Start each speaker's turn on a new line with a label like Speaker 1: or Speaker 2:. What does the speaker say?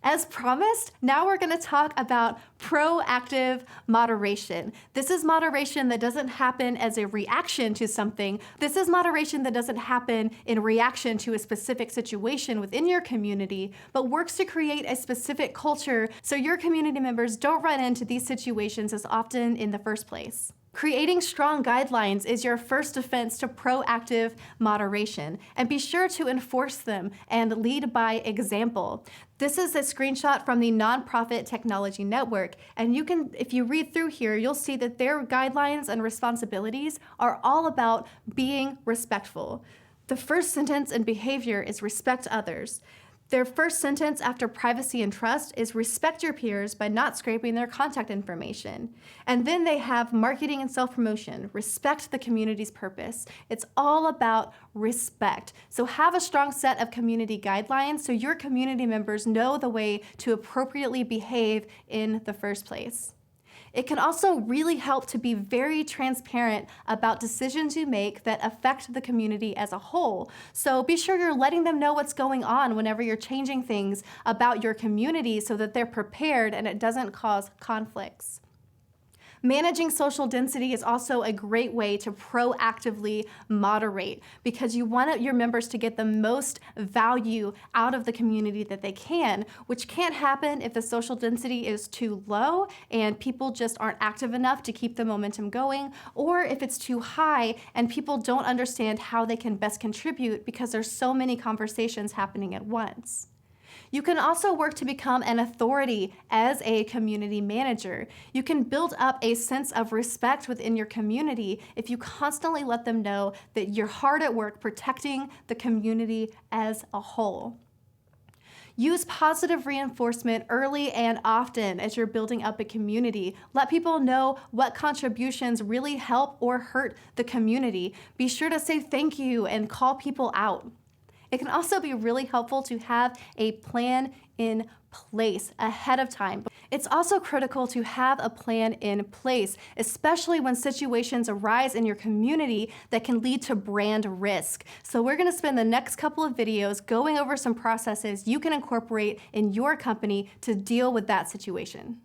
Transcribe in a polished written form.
Speaker 1: As promised, now we're going to talk about proactive moderation. This is moderation that doesn't happen as a reaction to something. This is moderation that doesn't happen in reaction to a specific situation within your community, but works to create a specific culture so your community members don't run into these situations as often in the first place. Creating strong guidelines is your first defense to proactive moderation, and be sure to enforce them and lead by example. This is a screenshot from the Nonprofit Technology Network, and if you read through here, you'll see that their guidelines and responsibilities are all about being respectful. The first sentence in behavior is respect others. Their first sentence after privacy and trust is respect your peers by not scraping their contact information. And then they have marketing and self-promotion, respect the community's purpose. It's all about respect. So have a strong set of community guidelines so your community members know the way to appropriately behave in the first place. It can also really help to be very transparent about decisions you make that affect the community as a whole. So be sure you're letting them know what's going on whenever you're changing things about your community so that they're prepared and it doesn't cause conflicts. Managing social density is also a great way to proactively moderate because you want your members to get the most value out of the community that they can, which can't happen if the social density is too low and people just aren't active enough to keep the momentum going, or if it's too high and people don't understand how they can best contribute because there's so many conversations happening at once. You can also work to become an authority as a community manager. You can build up a sense of respect within your community if you constantly let them know that you're hard at work protecting the community as a whole. Use positive reinforcement early and often as you're building up a community. Let people know what contributions really help or hurt the community. Be sure to say thank you and call people out. It can also be really helpful to have a plan in place ahead of time. It's also critical to have a plan in place, especially when situations arise in your community that can lead to brand risk. So we're going to spend the next couple of videos going over some processes you can incorporate in your company to deal with that situation.